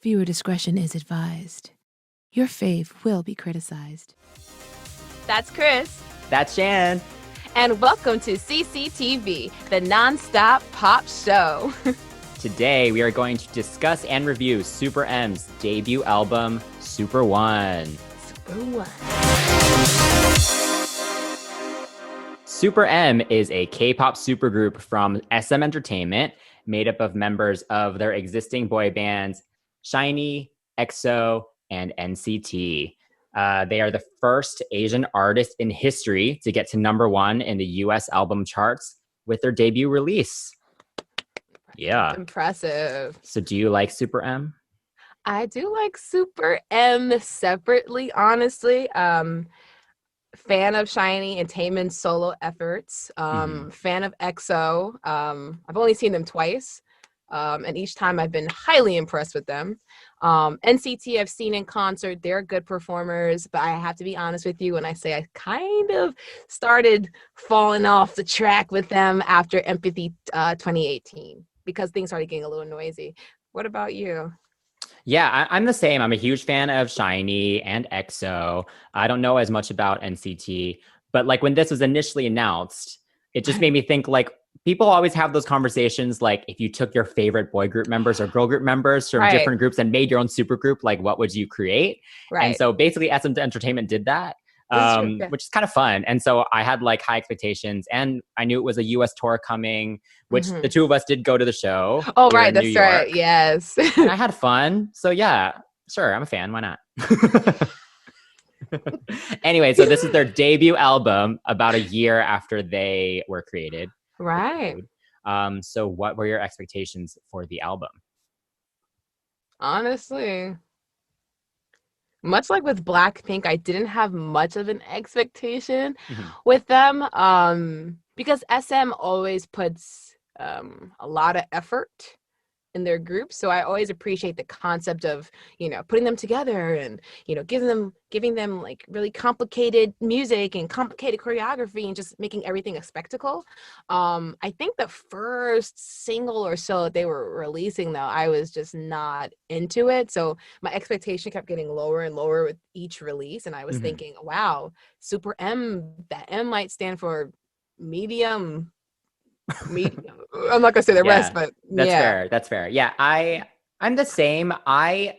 Viewer discretion is advised. Your fave will be criticized. That's Chris. That's Shan. And welcome to CCTV, the non-stop pop show. Today, we are going to discuss and review SuperM's debut album, Super One. Super One. SuperM is a K-pop supergroup from SM Entertainment, made up of members of their existing boy bands, SHINee, EXO, and NCT. They are the first Asian artist in history to get to #1 in the US album charts with their debut release. Yeah. Impressive. So do you like SuperM? I do like Super M separately, honestly. Fan of SHINee and Taemin's solo efforts. Fan of EXO. I've only seen them twice. And each time I've been highly impressed with them. NCT I've seen in concert. They're good performers, but I have to be honest with you when I say I kind of started falling off the track with them after Empathy 2018 because things started getting a little noisy. What about you? Yeah, I'm the same. I'm a huge fan of SHINee and EXO. I don't know as much about NCT, but like when this was initially announced, it just made me think like, people always have those conversations, like if you took your favorite boy group members or girl group members from different groups and made your own super group, like what would you create? Right. And so basically SM Entertainment did that, which is kind of fun. And so I had like high expectations and I knew it was a US tour coming, which the two of us did go to the show. Oh, right. That's right. Yes. And I had fun. So yeah, sure. I'm a fan. Why not? Anyway, so this is their debut album about a year after they were created. Right. So what were your expectations for the album? Honestly, much like with Blackpink, I didn't have much of an expectation with them because SM always puts a lot of effort in their group. So I always appreciate the concept of, putting them together and, giving them like really complicated music and complicated choreography and just making everything a spectacle. I think the first single or so that they were releasing though, I was just not into it. So my expectation kept getting lower and lower with each release. And I was thinking, wow, Super M, that M might stand for medium. I'm not gonna say the rest, but that's fair. Yeah, I'm the same. I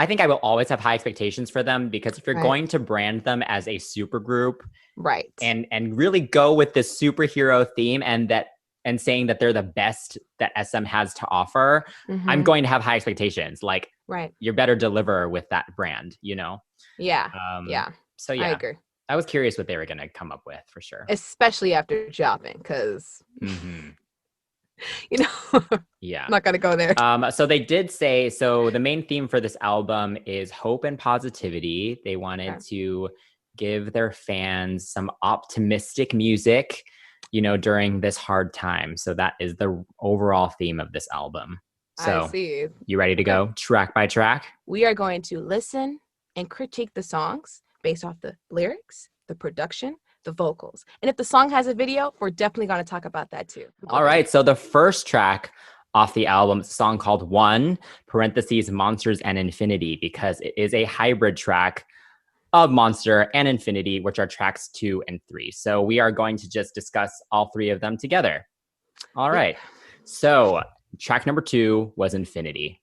think I will always have high expectations for them because if you're going to brand them as a super group, right, and really go with this superhero theme and saying that they're the best that SM has to offer, I'm going to have high expectations. Like, you better deliver with that brand, Yeah. So yeah, I agree. I was curious what they were going to come up with for sure. Especially after Jobbing, because, yeah, I'm not going to go there. So they did say, so the main theme for this album is hope and positivity. They wanted to give their fans some optimistic music, during this hard time. So that is the overall theme of this album. So I see. You ready to go track by track? We are going to listen and critique the songs based off the lyrics, the production, the vocals. And if the song has a video, we're definitely going to talk about that too. All right. So the first track off the album is a song called One, parentheses, Monsters and Infinity, because it is a hybrid track of Monster and Infinity, which are tracks 2 and 3. So we are going to just discuss all three of them together. All right. So track number 2 was Infinity.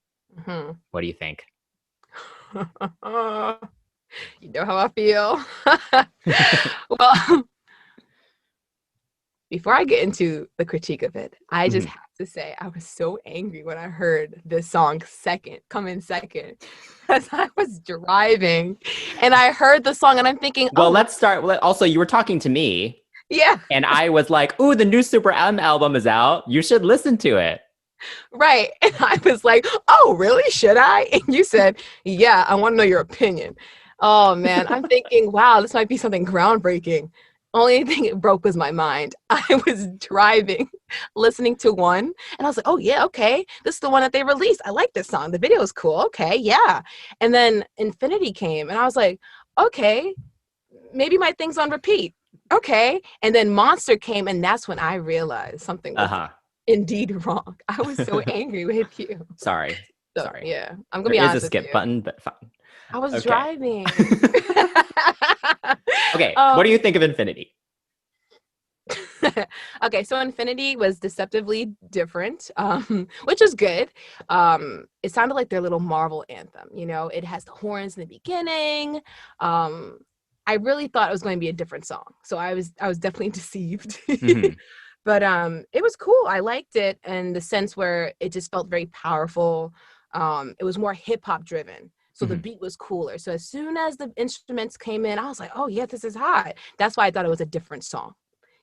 What do you think? You know how I feel. Well, before I get into the critique of it, I just have to say I was so angry when I heard this song come in second, because I was driving and I heard the song and I'm thinking, well, let's start. Also, you were talking to me. Yeah. And I was like, ooh, the new Super M album is out. You should listen to it. Right. And I was like, oh, really? Should I? And you said, yeah, I want to know your opinion. Oh, man. I'm thinking, wow, this might be something groundbreaking. Only thing it broke was my mind. I was driving, listening to One, and I was like, oh, yeah, okay. This is the one that they released. I like this song. The video is cool. Okay, yeah. And then Infinity came, and I was like, okay, maybe my thing's on repeat. Okay. And then Monster came, and that's when I realized something was indeed wrong. I was so angry with you. Sorry. So, Sorry. yeah, I'm gonna There be is honest a with skip you. button, but fine. I was Okay. driving. Okay, what do you think of Infinity? Okay, so Infinity was deceptively different, which is good. It sounded like their little Marvel anthem. You know, it has the horns in the beginning. I really thought it was going to be a different song, so I was definitely deceived. Mhm. But it was cool. I liked it in the sense where it just felt very powerful. It was more hip hop driven. So the Mhm. beat was cooler. So as soon as the instruments came in, I was like, oh yeah, this is hot. That's why I thought it was a different song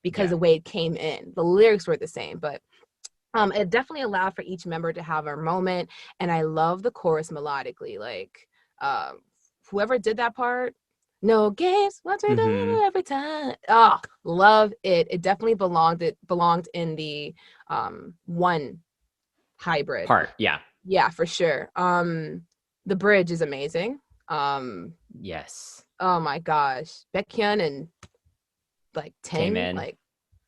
because Yeah. the way it came in. The lyrics were the same, but it definitely allowed for each member to have a moment. And I love the chorus melodically. Like whoever did that part, no games, what we Mhm. do every time. Oh, love it. It definitely belonged in the one hybrid. Part, yeah. Yeah, for sure. The bridge is amazing. Yes. Oh my gosh. Baekhyun and like 10, Taemin. like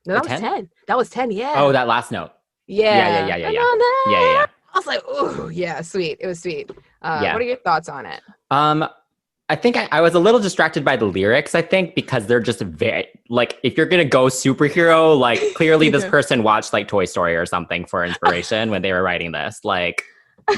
no, The that was 10? 10. That was 10, Oh, yeah. that last note. Yeah, yeah, Yeah. yeah, yeah, yeah. Yeah, yeah, I yeah. was like, oh yeah, sweet. It was sweet. Yeah. What are your thoughts on it? I think I was a little distracted by the lyrics, I think, because they're just very, like, if you're going to go superhero, like, clearly this person watched, like, Toy Story or something for inspiration when they were writing this. Like,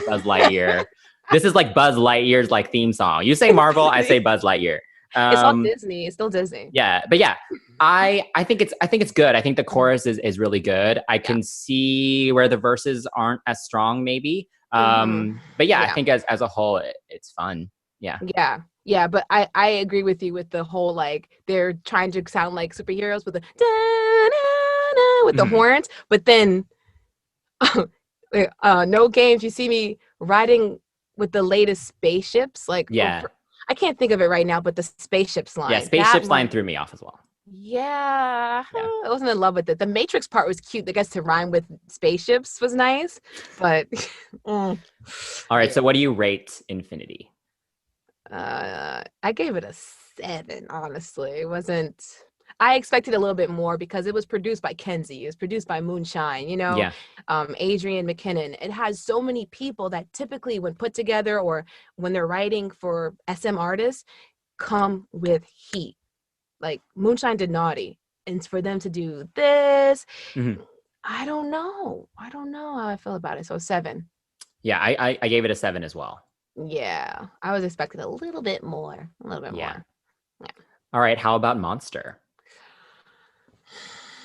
Buzz Lightyear. This is, like, Buzz Lightyear's, like, theme song. You say Marvel, I say Buzz Lightyear. It's all Disney. It's still Disney. Yeah, but yeah, I think it's good. I think the chorus is really good. I can see where the verses aren't as strong, maybe. But yeah, I think as a whole, it's fun. Yeah. Yeah, but I agree with you with the whole, like, they're trying to sound like superheroes with the da-na-na, with the horns, but then no games, you see me riding with the latest spaceships, like I can't think of it right now, but the spaceships line. Yeah, spaceships line threw me off as well. Yeah, I wasn't in love with it. The Matrix part was cute. I guess to rhyme with spaceships was nice, but all right. So what do you rate Infinity? I gave it a 7. Honestly, it wasn't. I expected a little bit more because it was produced by Kenzie. It was produced by Moonshine. You know, Adrian McKinnon. It has so many people that typically, when put together or when they're writing for SM artists, come with heat. Like Moonshine did Naughty, and for them to do this, I don't know how I feel about it. So 7. Yeah, I gave it a 7 as well. Yeah, I was expecting a little bit more. More. Yeah. All right, how about Monster?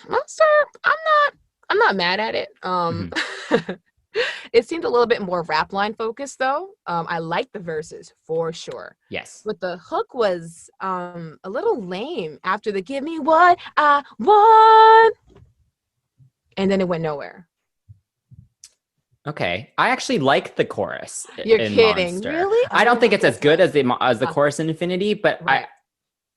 Monster, I'm not mad at it. It seemed a little bit more rap line focused though. I like the verses for sure. Yes. But the hook was a little lame after the give me what I want. And then it went nowhere. Okay, I actually like the chorus. You're in kidding, Monster. really? I don't think it's as good as the chorus in Infinity, but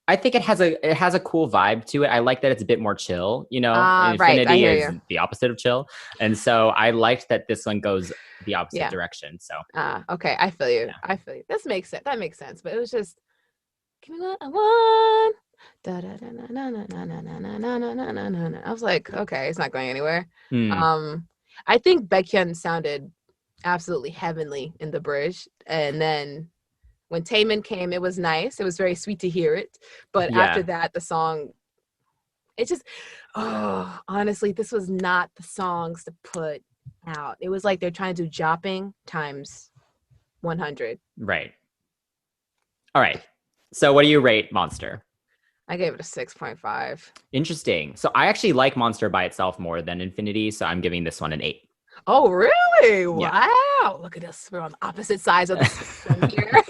I think it has a cool vibe to it. I like that it's a bit more chill. You know, Infinity is the opposite of chill, and so I liked that this one goes the opposite direction. So okay, I feel you. I feel you. This makes sense. That makes sense. But it was just give me what I want. I was like, okay, it's not going anywhere. I think Baekhyun sounded absolutely heavenly in the bridge. And then when Taemin came, it was nice. It was very sweet to hear it. But after that, the song, it just, honestly, this was not the songs to put out. It was like they're trying to do Jopping times 100. Right. All right. So what do you rate Monster? I gave it a 6.5. Interesting. So I actually like Monster by itself more than Infinity, so I'm giving this one an 8. Oh, really? Yeah. Wow. Look at us. We're on the opposite sides of the spectrum here.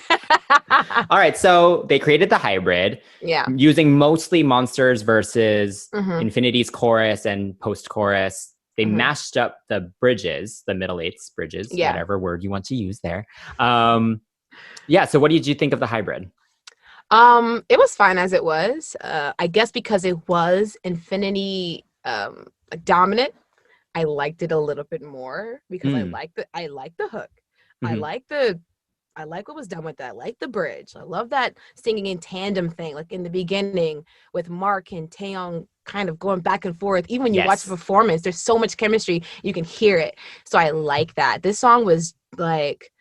All right. So they created the hybrid. Yeah. Using mostly Monsters versus Infinity's chorus and post-chorus. They mashed up the bridges, the middle eighths bridges, whatever word you want to use there. So what did you think of the hybrid? It was fine as it was. I guess because it was Infinity dominant, I liked it a little bit more because I like the hook. I like what was done with that. I like the bridge. I love that singing in tandem thing, like in the beginning with Mark and Taeyong kind of going back and forth. Even when you watch the performance, there's so much chemistry, you can hear it. So I like that. This song was like,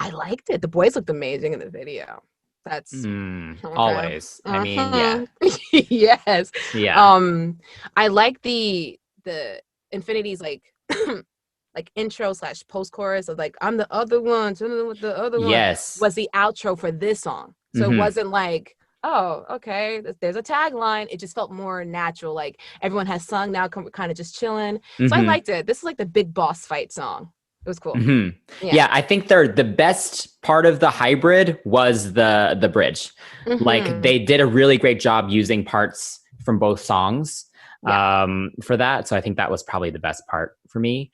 I liked it. The boys looked amazing in the video. That's okay. Always. I mean, yeah. Yes. Yeah. I like the Infinity's like like intro / post chorus of like I'm the other one, with the other one Yes. was the outro for this song. So it wasn't like, oh, okay, there's a tagline. It just felt more natural. Like everyone has sung now, kind of just chilling. So I liked it. This is like the big boss fight song. It was cool. Yeah, I think the best part of the hybrid was the bridge. Like they did a really great job using parts from both songs for that. So I think that was probably the best part for me.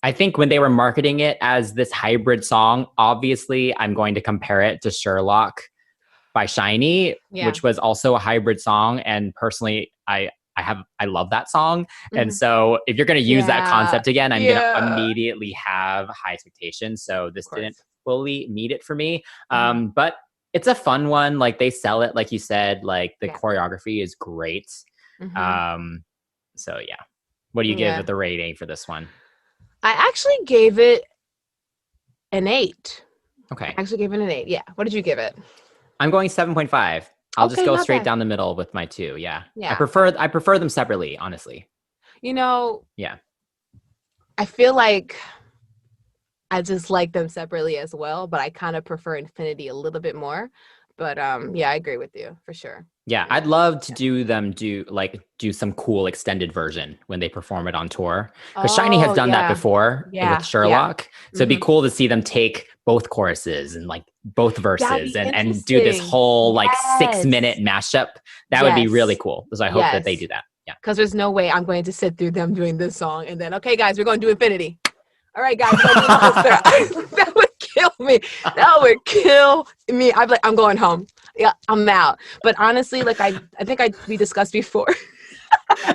I think when they were marketing it as this hybrid song, obviously I'm going to compare it to Sherlock by SHINee, which was also a hybrid song. And personally, I love that song. And so if you're going to use that concept again, I'm going to immediately have high expectations. So this didn't fully meet it for me. But it's a fun one. Like they sell it, like you said, like the choreography is great. So yeah. What do you give the rating for this one? I actually gave it an 8. Okay. I actually gave it an 8. Yeah. What did you give it? I'm going 7.5. I'll just go straight down the middle with my 2. Yeah. I prefer them separately, honestly. You know, yeah. I feel like I just like them separately as well, but I kind of prefer Infinity a little bit more. But yeah, I agree with you for sure. Yeah, I'd love to do some cool extended version when they perform it on tour. Because SHINee has done that before with Sherlock. So it'd be cool to see them take both choruses and like both verses and do this whole like 6-minute mashup. That would be really cool. So I hope that they do that. Yeah. Because there's no way I'm going to sit through them doing this song and then, okay, guys, we're going to do Infinity. All right, guys, that would kill me. That would kill me. I'd be like, I'm going home. Yeah, I'm out. But honestly, like I think we discussed before.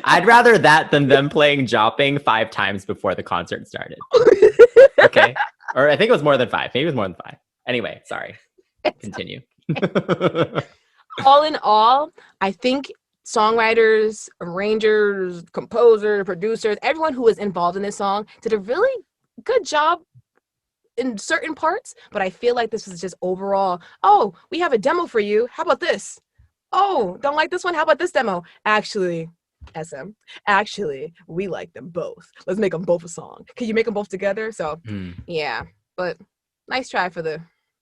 I'd rather that than them playing Jopping 5 times before the concert started. Okay. Or I think it was more than 5. Maybe it was more than 5. Anyway, sorry. Continue. All in all, I think songwriters, arrangers, composers, producers, everyone who was involved in this song did a really good job in certain parts, but I feel like this was just overall, oh, we have a demo for you. How about this? Oh, don't like this one? How about this demo? Actually, we like them both. Let's make them both a song. Can you make them both together? So, yeah. But nice try for the,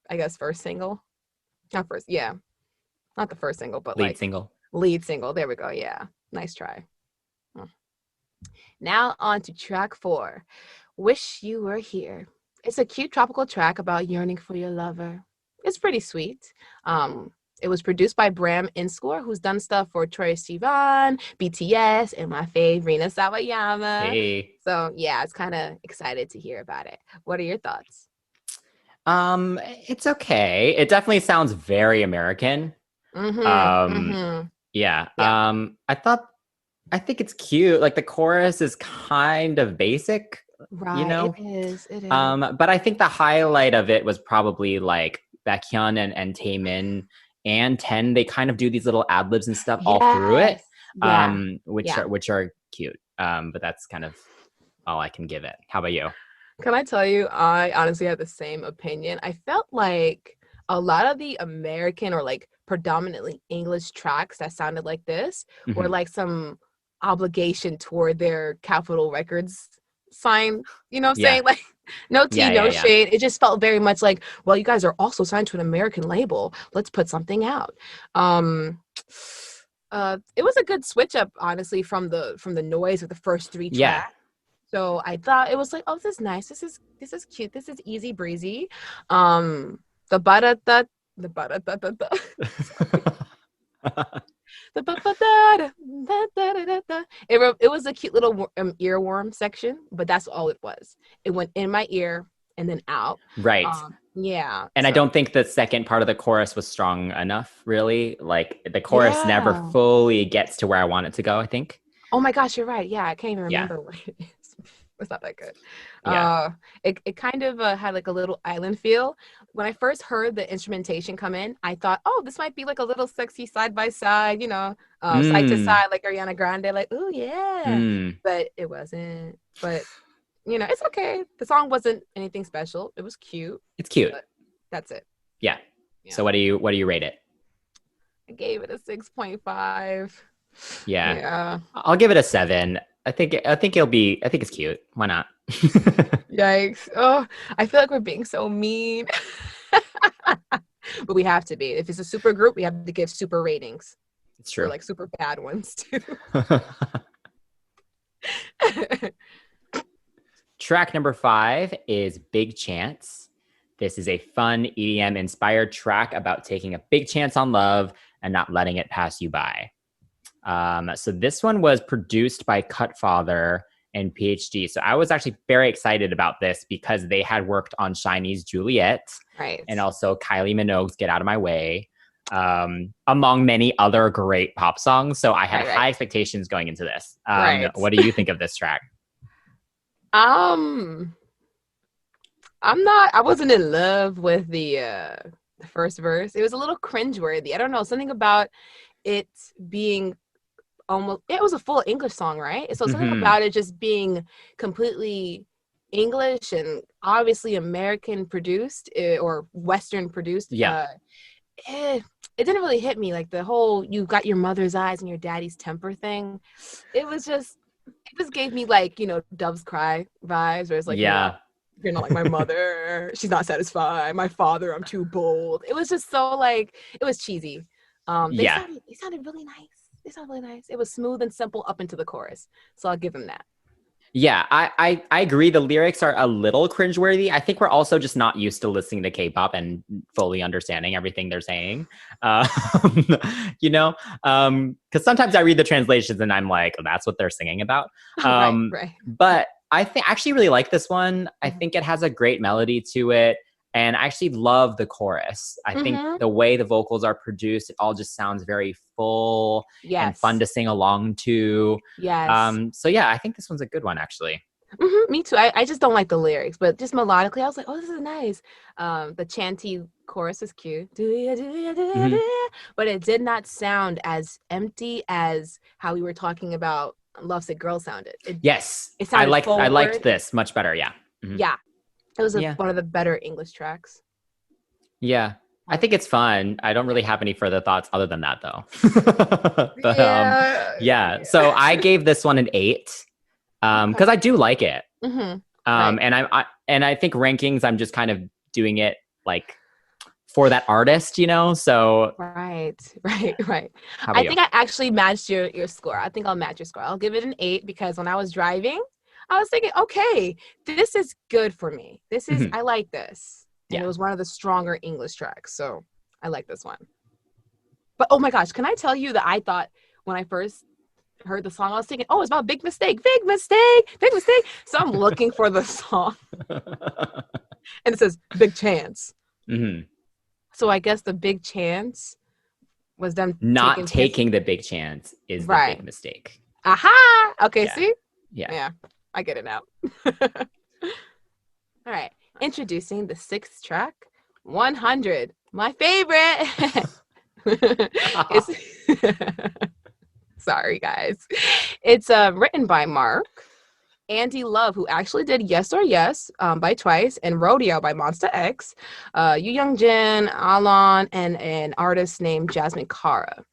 I guess, first single. Not first, yeah. Not the first single, but lead single. Lead single. There we go. Yeah. Nice try. Now on to track 4. Wish You Were Here. It's a cute tropical track about yearning for your lover. It's pretty sweet. It was produced by Bram Inscore, who's done stuff for Troye Sivan, BTS, and my fave, Rina Sawayama. Hey. So yeah, I was kind of excited to hear about it. What are your thoughts? It's okay. It definitely sounds very American. Yeah. I think it's cute. Like the chorus is kind of basic. Right, you know? It is. But I think the highlight of it was probably like Baekhyun and Taemin and Ten. They kind of do these little ad libs and stuff all through it, which are cute. But that's kind of all I can give it. How about you? Can I tell you, I honestly have the same opinion. I felt like a lot of the American or like predominantly English tracks that sounded like this were like some obligation toward their Capitol Records sign, you know what I'm saying? Like no tea, no shade. It just felt very much like, well, you guys are also signed to an American label. Let's put something out. It was a good switch up, honestly, from the noise of the first 3 tracks. So I thought it was like, oh, this is nice. This is cute. This is easy breezy. The ba-da-da, the ba-da-da-da-da. It was a cute little earworm section, but that's all it was. It went in my ear and then out. Right. And I don't think the second part of the chorus was strong enough, really. Like the chorus never fully gets to where I want it to go, I think. Oh my gosh, you're right. Yeah, I can't even remember what it is. It's not that good. It kind of had like a little island feel. When I first heard the instrumentation come in, I thought, oh, this might be like a little sexy side by side, you know, side to side, like Ariana Grande, like, oh yeah. But it wasn't. But it's okay. The song wasn't anything special. It was cute. It's cute. But that's it. Yeah. Yeah. So what do you rate it? I gave it a 6.5. Yeah. Yeah. I'll give it a 7. I think it's cute. Why not? Yikes. Oh, I feel like we're being so mean. But we have to be. If it's a super group, we have to give super ratings. It's true. Or like super bad ones too. Track number 5 is Big Chance. This is a fun EDM inspired track about taking a big chance on love and not letting it pass you by. So this one was produced by Cutfather and PhD. So I was actually very excited about this because they had worked on SHINee's Juliet, right, and also Kylie Minogue's Get Out of My Way, among many other great pop songs. So I had high expectations going into this. What do you think of this track? I wasn't in love with the first verse. It was a little cringeworthy. I don't know, something about it being it was a full English song, right? So something about it just being completely English and obviously American produced or Western produced. Yeah. It didn't really hit me, like the whole "you got your mother's eyes and your daddy's temper" thing. It just gave me like, Doves Cry vibes, where it's like, you're not like my mother, she's not satisfied, my father, I'm too bold. It was just so like, it was cheesy. They sounded really nice. It was smooth and simple up into the chorus. So I'll give them that. Yeah, I agree. The lyrics are a little cringeworthy. I think we're also just not used to listening to K-pop and fully understanding everything they're saying. Because sometimes I read the translations and I'm like, oh, that's what they're singing about. Right. But I actually really like this one. I think it has a great melody to it. And I actually love the chorus. I think the way the vocals are produced, it all just sounds very full and fun to sing along to. Yes. So yeah, I think this one's a good one, actually. Me too. I just don't like the lyrics, but just melodically, I was like, oh, this is nice. The chanty chorus is cute. But it did not sound as empty as how we were talking about Lovesick Girl sounded. Yes. It sounded I liked this much better, yeah. Yeah. It was one of the better English tracks. Yeah. I think it's fun. I don't really have any further thoughts other than that, though. But, so I gave this one an 8 because I do like it. And I think rankings, I'm just kind of doing it like for that artist, so. Right. I think I actually matched your score. I think I'll match your score. I'll give it an 8 because when I was driving, I was thinking, okay, this is good for me. I like this. And it was one of the stronger English tracks. So I like this one. But oh my gosh, can I tell you that I thought when I first heard the song, I was thinking, oh, it's about Big Mistake. So I'm looking for the song. And it says Big Chance. So I guess the big chance was them not taking the big chance is the big mistake. Aha! Okay, see? Yeah. I get it now. All right. Introducing the 6th track, 100. My favorite. Sorry, guys. It's written by Mark, Andy Love, who actually did Yes or Yes by Twice, and Rodeo by Monsta X, Yu Young Jin, Alon, and an artist named Jasmine Cara.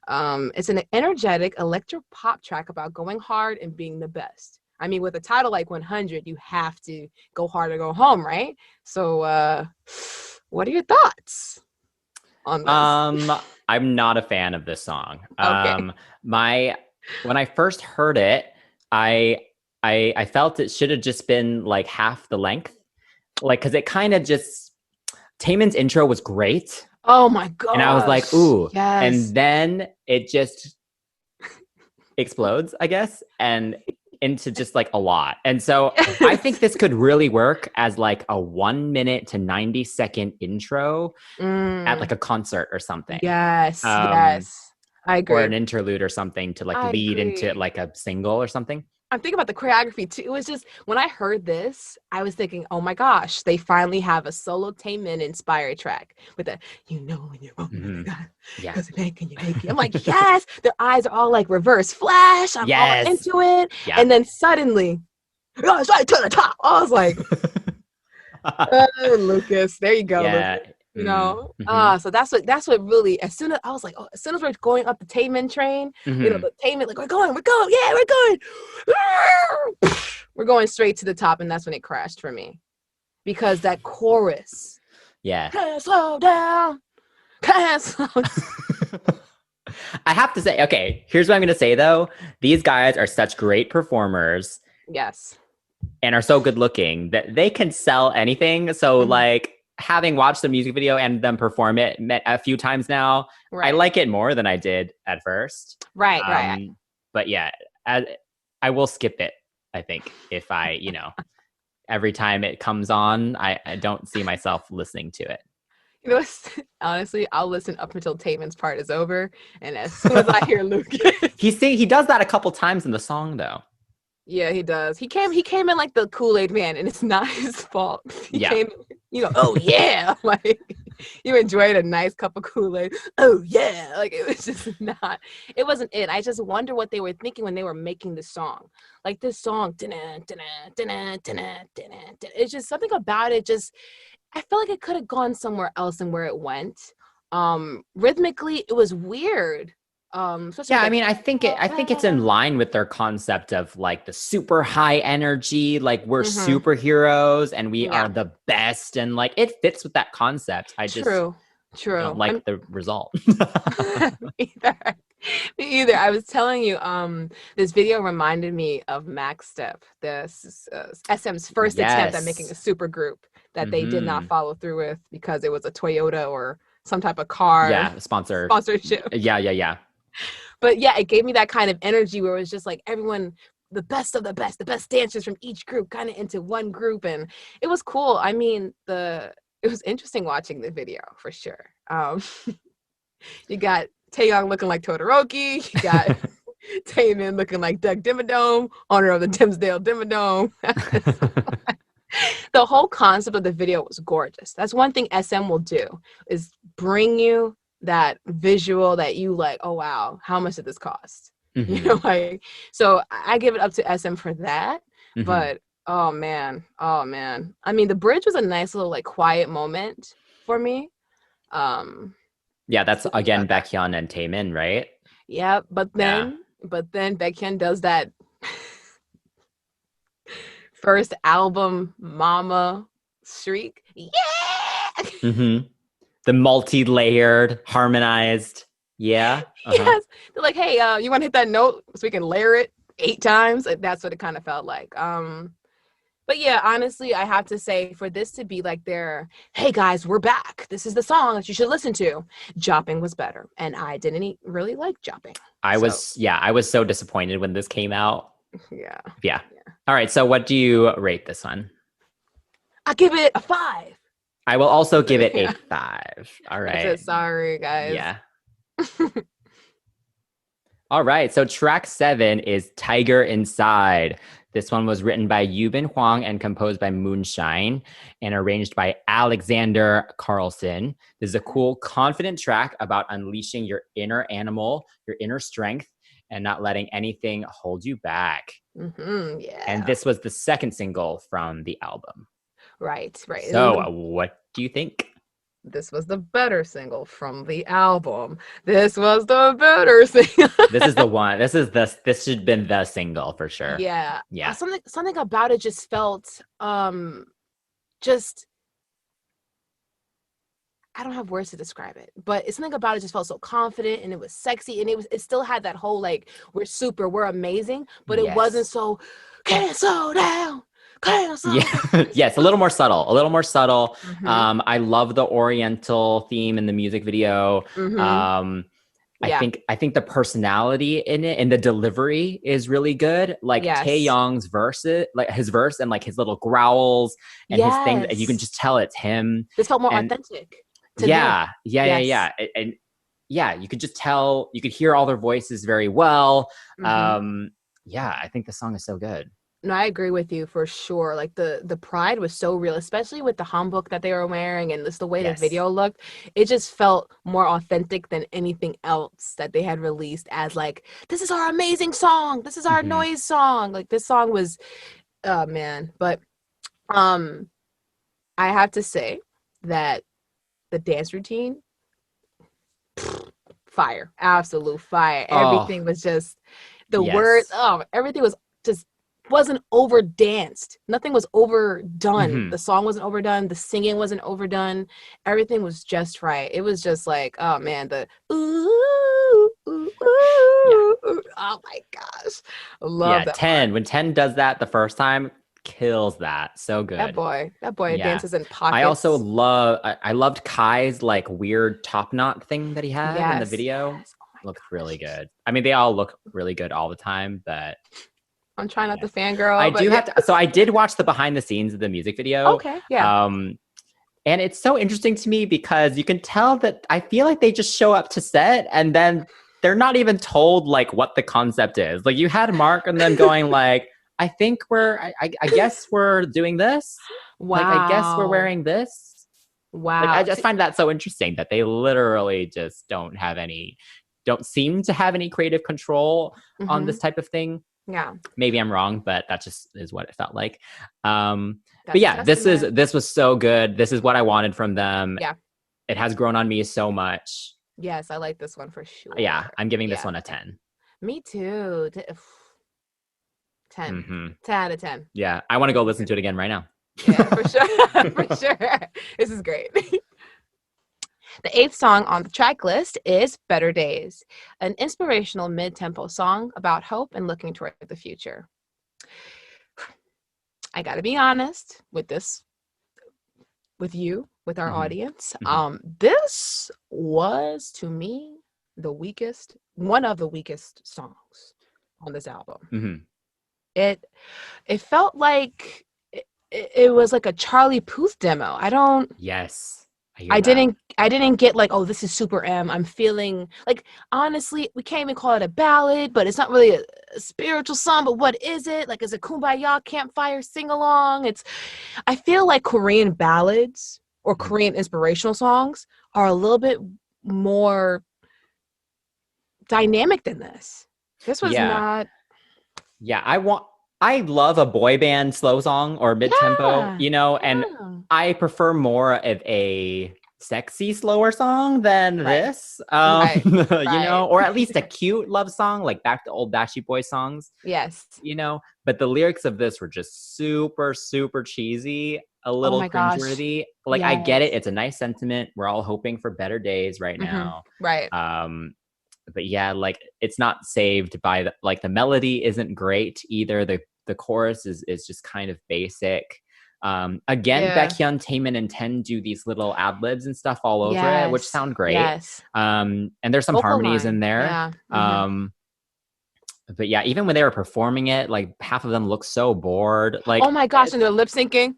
It's an energetic electro pop track about going hard and being the best. I mean, with a title like 100, you have to go hard or go home, right? So what are your thoughts on this? I'm not a fan of this song. Okay. When I first heard it, I felt it should have just been like half the length. Like, because it kind of just, Taemin's intro was great. Oh my god! And I was like, ooh. Yes. And then it just explodes, I guess, and into just like a lot. And so I think this could really work as like a 1 minute to 90 second intro at like a concert or something. Yes. I agree. Or an interlude or something to like lead into like a single or something. I'm thinking about the choreography too. It was just, when I heard this, I was thinking, oh my gosh, they finally have a solo Taemin inspired track with the, when you're because you make it. I'm like, yes, their eyes are all like reverse flash. I'm all into it. Yeah. And then suddenly "Oh, it's right to the top." I was like, oh, Lucas, there you go, Yeah. Lucas. You know, Mm-hmm. so that's what really. As soon as I was like, oh, as soon as we're going up the Taman train, Mm-hmm. the Taman, like we're going, yeah, we're going, we're going straight to the top, and that's when it crashed for me because that chorus, Yeah. can't slow down, can't slow. I have to say, okay, here's what I'm going to say though. These guys are such great performers Yes. and are so good looking that they can sell anything. So, Mhm. like, having watched the music video and them perform it a few times now, I Right. like it more than I did at first. Right. But yeah, I will skip it, I think, if I, every time it comes on, I don't see myself listening to it. You know, honestly, I'll listen up until Taman's part is over, and as soon as I hear Lucas, He does that a couple times in the song, though. yeah, he does. He came in like the Kool-Aid man, and it's not his fault. He Yeah. came, oh yeah, like you enjoyed a nice cup of Kool-Aid. Oh yeah, like it was just not. It wasn't it. I just wonder what they were thinking when they were making the song. Like this song, it's just something about it. Just I feel like it could have gone somewhere else than where it went. Rhythmically, it was weird. Especially Yeah, with, I mean, I think it's in line with their concept of like the super high energy, like we're superheroes and we are the best, and like it fits with that concept. I just True. don't like the result. Me either. I was telling you, this video reminded me of Max Step, this SM's first attempt at making a super group that they did not follow through with because it was a Toyota or some type of car sponsorship. Yeah. But yeah, it gave me that kind of energy where it was just like everyone, the best of the best dancers from each group kind of into one group. And it was cool. I mean, it was interesting watching the video for sure. You got Taeyong looking like Todoroki. You got Taemin looking like Doug Dimmadome, owner of the Dimsdale Dimmadome. The whole concept of the video was gorgeous. That's one thing SM will do, is bring you that visual that you like, oh wow, how much did this cost? Like, so I give it up to SM for that. But oh man, I mean, the bridge was a nice little like quiet moment for me. Yeah, that's again Baekhyun and Taemin, right? Yeah, but then Baekhyun does that first album mama shriek. Yeah. The multi-layered, harmonized. Yeah. Yes. They're like, hey, you want to hit that note so we can layer it 8 times? That's what it kind of felt like. But yeah, honestly, I have to say, for this to be like their, hey guys, we're back, this is the song that you should listen to, Jopping was better. And I didn't really like Jopping. I was so disappointed when this came out. Yeah. All right. So what do you rate this one? I give it a 5. I will also give it a 5. All right. Sorry, guys. Yeah. All right. So track 7 is Tiger Inside. This one was written by Yubin Huang and composed by Moonshine and arranged by Alexander Carlson. This is a cool, confident track about unleashing your inner animal, your inner strength, and not letting anything hold you back. Yeah. And this was the second single from the album. Right. So what do you think? This was the better single from the album. This was the better single. This is the one. This should have been the single for sure. Yeah. Yeah. Something about it just felt just, I don't have words to describe it, but it's something about it just felt so confident, and it was sexy, and it still had that whole like, we're amazing, but it wasn't so, can't slow down. Yes, a little more subtle. I love the Oriental theme in the music video. I think the personality in it and the delivery is really good. Like Taeyong's verse, like his verse and like his little growls and his thing, you can just tell it's him. This felt more authentic. Yeah. And you could just tell, you could hear all their voices very well. I think the song is so good. No, I agree with you for sure. Like the pride was so real, especially with the hanbok that they were wearing and just the way the video looked. It just felt more authentic than anything else that they had released as like, this is our amazing song. This is our noise song. Like this song was, Oh man, but um, I have to say that the dance routine, fire, absolute fire. Oh, Everything was just the word. yes. Oh, everything was just wasn't over danced. Nothing was overdone. Hmm. The song wasn't overdone. The singing wasn't overdone. Everything was just right. It was just like, oh man, the ooh, ooh, Yeah. ooh, ooh. Oh my gosh, I love Yeah. that part. 10. When 10 does that the first time, kills that. So That good. boy, that boy Yeah. dances in I also pockets. I loved Kai's like weird top knot thing that he had in the Yes, video. yes. Oh my Looked really gosh. good. I mean, they all look really good all the time, but I'm trying not yeah. to I fangirl, but do yeah. have to, so I did watch the behind the scenes of the music video. Okay, yeah. Um, and it's so interesting to me because you can tell that I feel like they just show up to set and then they're not even told like what the concept is. Like you had Mark and them going like, I think I guess we're doing this. Like, I guess we're Wow. wearing this. Like, I Wow. just find that so interesting that they literally just don't seem to have any creative control on Mm-hmm. this type of thing. Yeah. Maybe I'm wrong, but that just is what it felt like. But That's a yeah, testament. this was so good. This is what I wanted from them. Yeah. It has grown on me so much. Yes, I like this one for Yeah, sure. I'm giving this Yeah. one a 10. Me too. 10. Hmm. 10 out of 10. Yeah, I want to go listen to it again right now. Yeah, for sure. For sure. This is great. The eighth song on the track list is Better Days, an inspirational mid tempo song about hope and looking toward the future. I got to be honest with this, with you, with our Hmm. audience. Hmm. This was to me one of the weakest songs on this album. Hmm. It it felt like it was like a Charlie Puth demo. Yes, I hear that. I didn't get like, oh, this is Super M. I'm feeling like, honestly, we can't even call it a ballad, but it's not really a spiritual song. But what is it? Like, is it Kumbaya, campfire, sing along? I feel like Korean ballads or Mhm. Korean inspirational songs are a little bit more dynamic than this. This was Yeah. not. Yeah, I love a boy band slow song or mid tempo, Yeah. you know, and Yeah. I prefer more of a sexy slower song than Right. this. Right. You Right. know, or at least a cute love song like back to old Backstreet Boys songs, Yes. you know, but the lyrics of this were just super super cheesy, a Oh little my gosh. cringeworthy. Like I get it, Yes. it's a nice sentiment. We're all hoping for better days right now. Right. Um but yeah, like it's not saved by like the melody isn't great either. The chorus is just kind of basic. Again, Yeah. Baekhyun, Taemin, and Ten do these little ad libs and stuff all over it, which Yes. sound great. Yes. And there's some Vocal harmonies in line. there. Yeah. But yeah, even when they were performing it, like half of them looked so bored. Like, Oh my gosh, and they're lip syncing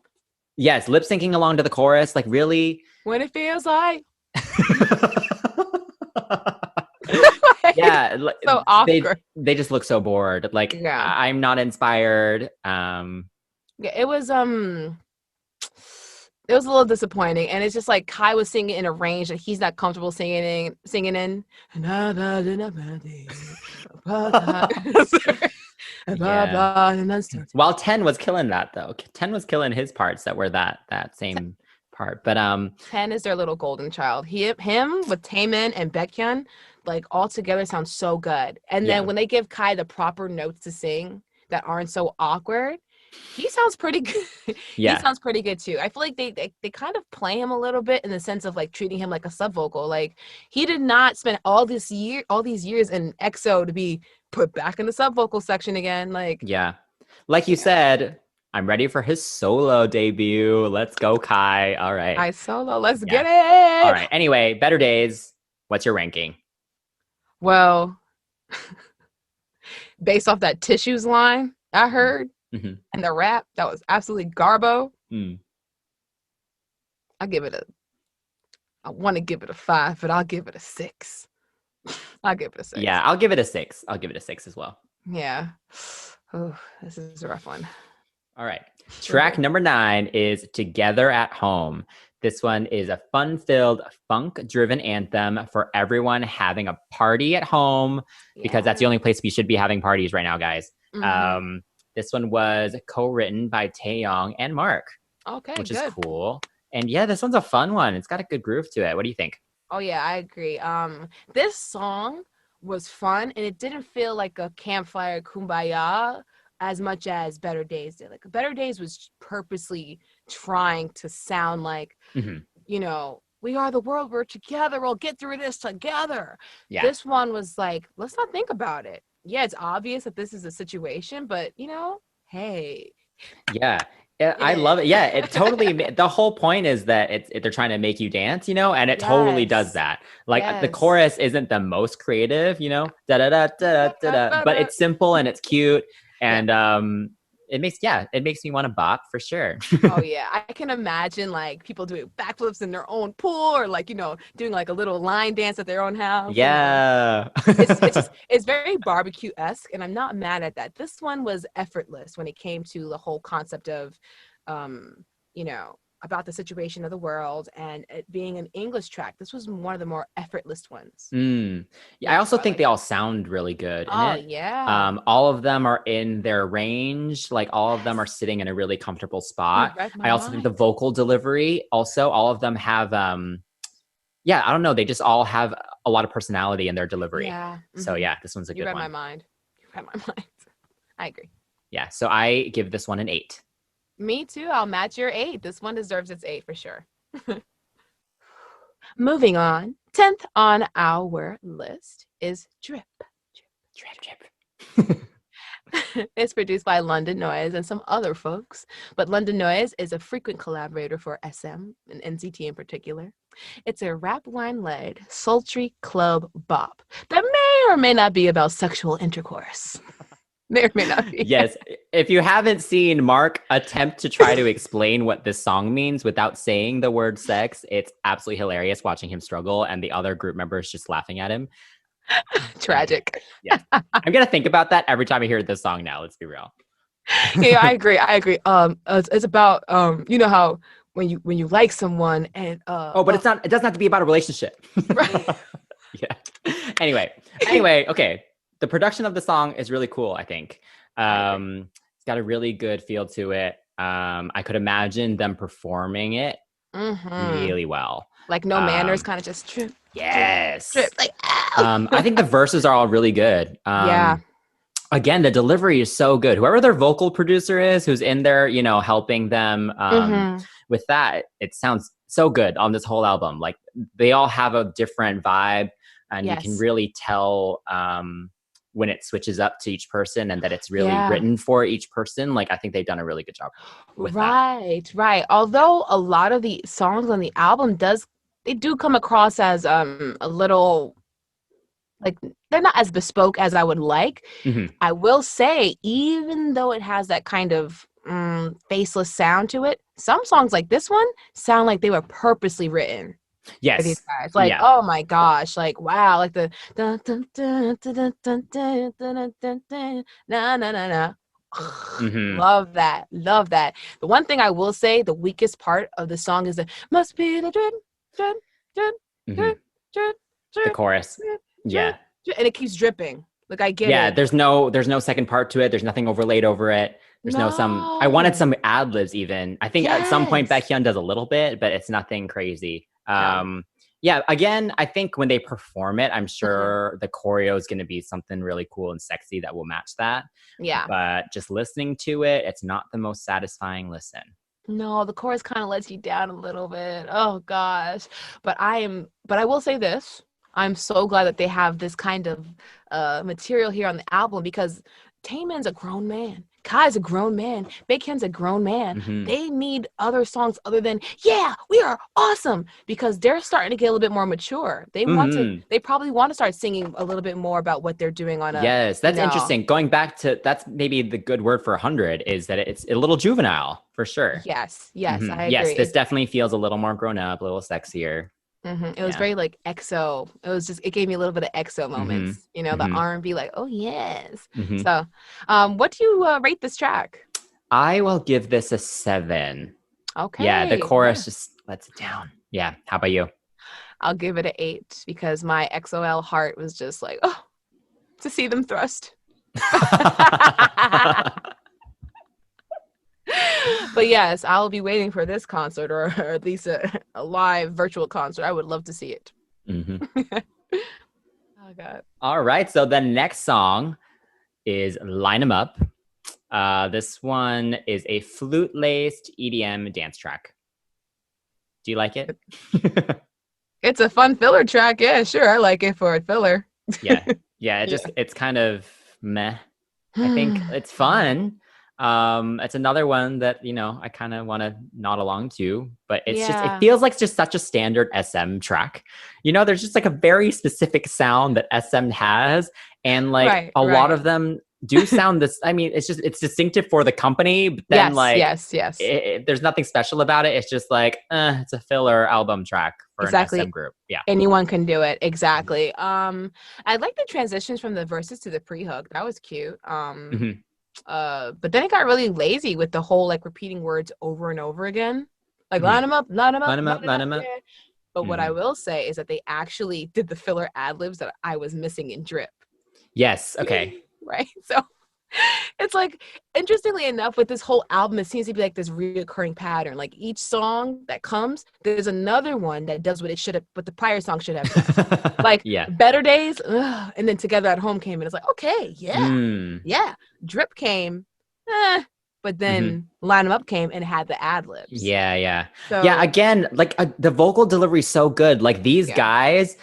yes, lip syncing along to the chorus, like really. when it feels like. Like, Yeah, so awkward. they just look so bored. Like Yeah. I'm not inspired. Yeah, it was a little disappointing, and it's just like Kai was singing in a range that he's not comfortable singing in. Yeah. While 10 was killing that though. 10 was killing his parts that were that same part. But 10 is their little golden child. Him with Taemin and Baekhyun, like all together sounds so good. And yeah. then when they give Kai the proper notes to sing that aren't so awkward, he sounds pretty good. He Yeah. sounds pretty good too. I feel like they kind of play him a little bit in the sense of like treating him like a sub vocal. Like he did not spend all these years in EXO to be put back in the sub vocal section again. Like Yeah. Like you said, I'm ready for his solo debut. Let's go, Kai. All right. I solo, let's Yeah. get it. All right. Anyway, Better Days. What's your ranking? Well, based off that tissues line I heard Mm-hmm. and the rap, that was absolutely garbo. Mm. I want to give it a 5, but I'll give it a 6. I'll give it a 6. Yeah, I'll give it a 6. I'll give it a 6 as well. Yeah. Oh, this is a rough one. All right. Track number 9 is Together at Home. This one is a fun-filled, funk-driven anthem for everyone having a party at home because that's the only place we should be having parties right now, guys. Mhm. This one was co-written by Taeyong and Mark, Okay, which good. is cool. And yeah, this one's a fun one. It's got a good groove to it. What do you think? Oh yeah, I agree. This song was fun, and it didn't feel like a campfire kumbaya as much as Better Days did. Like Better Days was purposely trying to sound like, you know, we are the world, we're together, we'll get through this together. Yeah. This one was like, let's not think about it. Yeah, it's obvious that this is a situation, but you know, hey. Yeah. I love it. Yeah, it totally. The whole point is that they're trying to make you dance, you know, and it totally does that. Like the chorus isn't the most creative, you know, da da da da da da, but it's simple and it's cute, and it makes me want to bop for sure. Oh yeah, I can imagine like people doing backflips in their own pool, or like, you know, doing like a little line dance at their own house. Yeah, it's very barbecue-esque, and I'm not mad at that. This one was effortless when it came to the whole concept of, you know, about the situation of the world, and it being an English track. This was one of the more effortless ones. Yeah, I also think they all sound really good in it. Yeah. All of them are in their range. Like all of them are sitting in a really comfortable spot. I also think the vocal delivery, also all of them have, I don't know. They just all have a lot of personality in their delivery. Yeah. So yeah, this one's a good one. You read my mind. I agree. Yeah. So I give this one an 8. Me too. I'll match your 8. This one deserves its 8 for sure. Moving on. 10th on our list is Drip. It's produced by London Noise and some other folks, but London Noise is a frequent collaborator for SM and NCT in particular. It's a rap line-led, sultry club bop that may or may not be about sexual intercourse. May or may not be. Yes. If you haven't seen Mark attempt to try to explain what this song means without saying the word sex, it's absolutely hilarious watching him struggle and the other group members just laughing at him. Tragic. Yeah. I'm going to think about that every time I hear this song now. Let's be real. Yeah, I agree. It's about, you know how when you like someone and but it doesn't have to be about a relationship. Right. Yeah. Anyway, okay. The production of the song is really cool, I think. It's got a really good feel to it. I could imagine them performing it really well. Like No Manners, kind of just trip. Yes. Trip, like, I think the verses are all really good. Yeah. Again, the delivery is so good. Whoever their vocal producer is, who's in there, you know, helping them with that, it sounds so good on this whole album. Like they all have a different vibe, and you can really tell when it switches up to each person and that it's really written for each person. Like I think they've done a really good job with that. Right. Although a lot of the songs on the album do come across as a little, like they're not as bespoke as I would like. I will say, even though it has that kind of faceless sound to it, some songs like this one sound like they were purposely written. Yes. These guys. Like, oh my gosh, like wow, like the dun, dun, dun, dun, dun, dun, dun, dun, dun, na na na na. Love that. The one thing I will say, the weakest part of the song is the must be the drip, drip, drip, drip, drip, drip, the chorus. Drip, drip, and it keeps dripping. Like I get it. Yeah, there's no second part to it. There's nothing overlaid over it. There's I wanted some ad libs even. I think at some point Baekhyun does a little bit, but it's nothing crazy. Again, I think when they perform it, I'm sure the choreo is going to be something really cool and sexy that will match that. Yeah. But just listening to it, it's not the most satisfying listen. No, the chorus kind of lets you down a little bit. Oh gosh. But I will say this. I'm so glad that they have this kind of material here on the album, because Taemin's a grown man. Kai's a grown man. Baekhyun's a grown man. They need other songs other than we are awesome, because they're starting to get a little bit more mature. They they probably want to start singing a little bit more about what they're doing on a Yes, that's interesting. Going back to, that's maybe the good word for 100 is that it's a little juvenile for sure. Yes, I agree. Yes, this definitely feels a little more grown up, a little sexier. It was very like EXO. It gave me a little bit of EXO moments. You know, the R&B, like, oh yes. So, what do you rate this track? I will give this a 7. Okay. Yeah, the chorus just lets it down. Yeah. How about you? I'll give it an 8 because my XOL heart was just like, oh, to see them thrust. But yes, I'll be waiting for this concert, or at least a live virtual concert. I would love to see it. Oh God. All right, so the next song is Line 'Em Up. This one is a flute-laced EDM dance track. Do you like it? It's a fun filler track. Yeah, sure. I like it for a filler. Yeah. It's kind of meh. I think it's fun. It's another one that, I kind of want to nod along to, but it feels like just such a standard SM track. There's just like a very specific sound that SM has, and like a lot of them do sound this. I mean, it's distinctive for the company, but then yes. There's nothing special about it. It's just like, it's a filler album track for an SM group. Yeah. Anyone can do it. Exactly. I like the transitions from the verses to the pre-hook. That was cute. But then it got really lazy with the whole like repeating words over and over again. Like line them up, line them up, line them up, line them up. Yeah. But what I will say is that they actually did the filler ad-libs that I was missing in Drip. Yes. Okay. Right. So it's like, interestingly enough, with this whole album, it seems to be like this reoccurring pattern. Like each song that comes, there's another one that does what the prior song should have done. Like Better Days, and then Together at Home came, and it's like, okay, yeah. Drip came, but then Line 'Em Up came and had the ad-libs. Yeah. So, again, like the vocal delivery is so good. Like these guys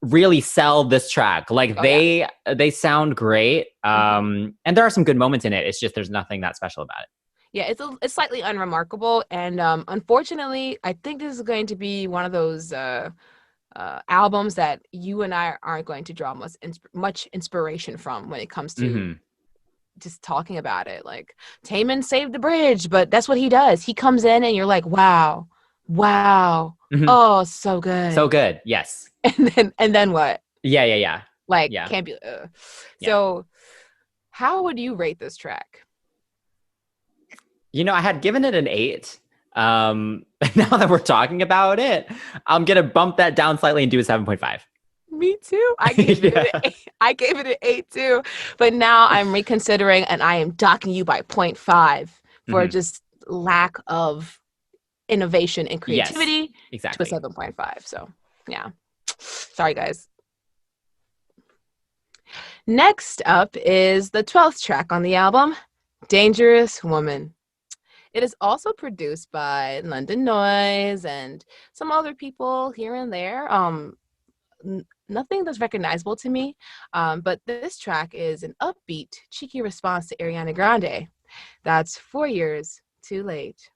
really sell this track. Like they sound great. And there are some good moments in it. It's just there's nothing that special about it. Yeah, it's slightly unremarkable, and unfortunately, I think this is going to be one of those albums that you and I aren't going to draw much inspiration from when it comes to just talking about it. Like Taemin saved the bridge, but that's what he does. He comes in, and you're like, wow, oh, so good, yes. And then what? Yeah. Like can't be. So, how would you rate this track? I had given it an 8. Now that we're talking about it, I'm gonna bump that down slightly and do a 7.5. Me too. I gave it an 8 too. But now I'm reconsidering, and I am docking you by 0.5 for just lack of innovation and creativity. Yes, exactly. To a 7.5. So yeah. Sorry, guys. Next up is the 12th track on the album, Dangerous Woman. It is also produced by London Noise and some other people here and there. Nothing that's recognizable to me, but this track is an upbeat, cheeky response to Ariana Grande. That's 4 years too late.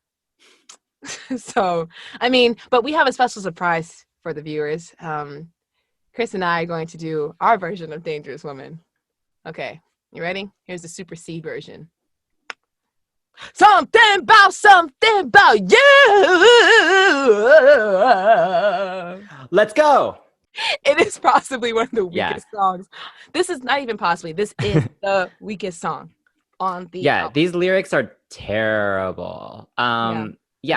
So, I mean, but we have a special surprise for the viewers. Chris and I are going to do our version of Dangerous Woman. Okay, you ready? Here's the Super C version. Something about you. Let's go. It is possibly one of the weakest songs. This is not even possibly. This is the weakest song on the album. These lyrics are terrible.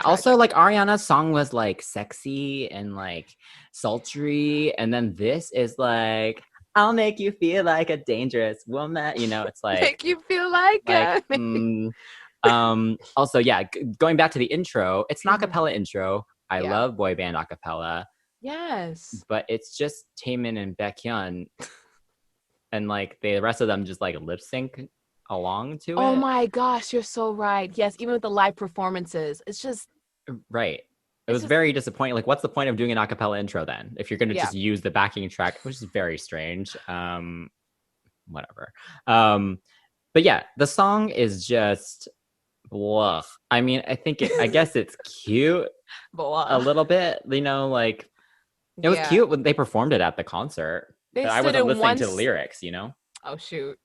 Also like Ariana's song was like sexy and like sultry, and then this is like, I'll make you feel like a dangerous woman. It's like make you feel like also, going back to the intro, it's an acapella intro. I love boy band acapella. Yes. But it's just Taemin and Baekhyun, and like the rest of them just like lip sync along to it. Oh my gosh, you're so right. Yes, even with the live performances, it's just right. It was very disappointing. Like, what's the point of doing an acapella intro then if you're going to just use the backing track, which is very strange. Whatever. But yeah, the song is just blah. I mean, I guess it's cute a little bit, like it was cute when they performed it at the concert. But I wasn't listening to the lyrics, Oh shoot.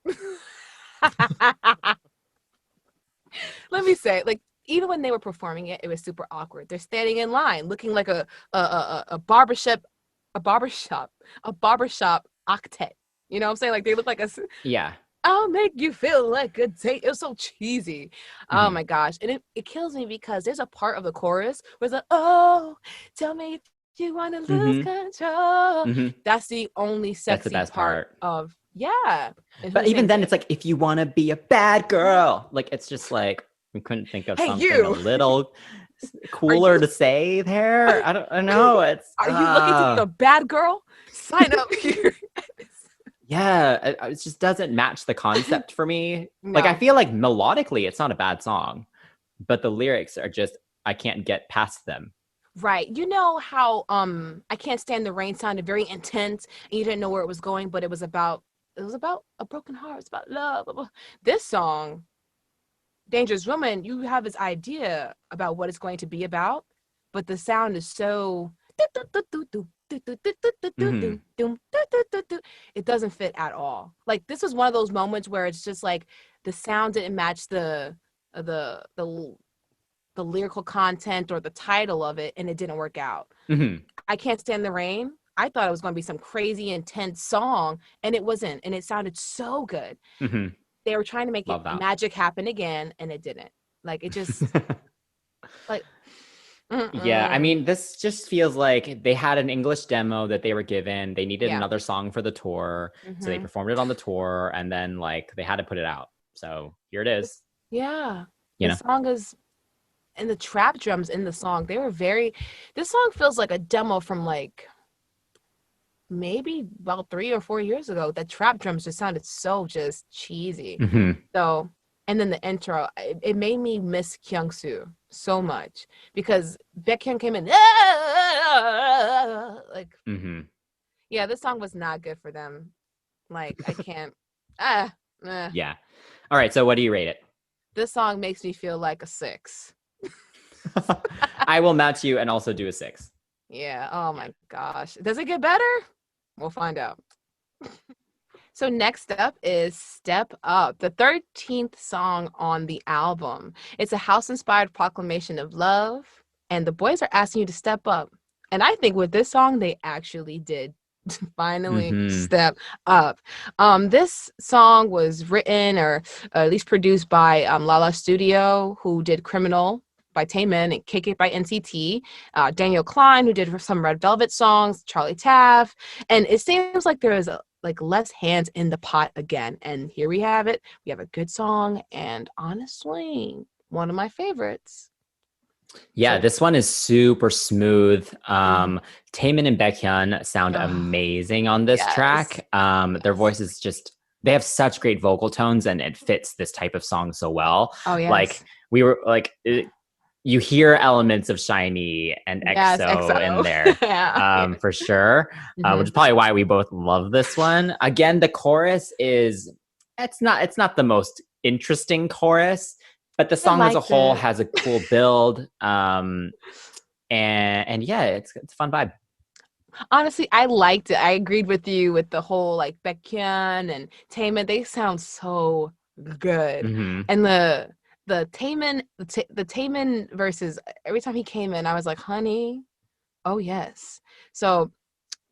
Let me say, like, even when they were performing it, it was super awkward. They're standing in line, looking like a barbershop octet. You know what I'm saying? Like, they look like I'll make you feel like a date. It was so cheesy. Oh my gosh. And it kills me because there's a part of the chorus where it's like, oh, tell me if you want to lose control. That's the only sexy part of, But even then, it's like, if you want to be a bad girl, like, it's just like, We couldn't think of Hey, something a you. little cooler to say there. I don't know. It's Are you looking to be a bad girl? Sign up here. yeah, it just doesn't match the concept for me. Like, I No. feel like melodically it's not a bad song, but the lyrics are just, I can't get past them. Right. You know how I Can't Stand the Rain sounded very intense and you didn't know where it was going, but it was about a broken heart. It's about love. Blah, blah. This song, Dangerous Woman, you have this idea about what it's going to be about, but the sound is so it doesn't fit at all. Like, this was one of those moments where it's just like the sound didn't match the lyrical content or the title of it, and it didn't work out. I Can't Stand the Rain, I thought it was going to be some crazy intense song, and it wasn't, and it sounded so good. They were trying to make magic happen again, and it didn't. Like, it just like yeah, I mean, this just feels like they had an English demo that they were given. They needed another song for the tour, so they performed it on the tour, and then like they had to put it out. So here it is. Yeah, you the know, song is, and the trap drums in the song, they were very. This song feels like a demo from like maybe about 3 or 4 years ago. The trap drums just sounded so just cheesy. So, and then the intro, it made me miss Kyungsoo so much because Baekhyun came in like, yeah, this song was not good for them. Like, I can't. Yeah. All right. So what do you rate it? This song makes me feel like a 6. I will match you and also do a 6. Yeah. Oh my gosh. Does it get better? We'll find out. So next up is Step Up, the 13th song on the album. It's a house-inspired proclamation of love, and the boys are asking you to step up. And I think with this song, they actually did finally step up. This song was written or at least produced by Lala Studio, who did Criminal by Taemin and KK by NCT, Daniel Klein, who did some Red Velvet songs, Charlie Taff, and it seems like there is like less hands in the pot again. And here we have it. We have a good song, and honestly, one of my favorites. Yeah, this one is super smooth. Taemin and Baekhyun sound amazing on this track. Their voices just, they have such great vocal tones, and it fits this type of song so well. Oh, yes. Like, we were like, you hear elements of SHINee and EXO in there, for sure, which is probably why we both love this one. Again, the chorus is, it's not the most interesting chorus, but the song as a whole has a cool build. And yeah, it's a fun vibe. Honestly, I liked it. I agreed with you with the whole like Baekhyun and Taemin. They sound so good. And the Taemin verses, every time he came in, I was like, honey, oh yes. So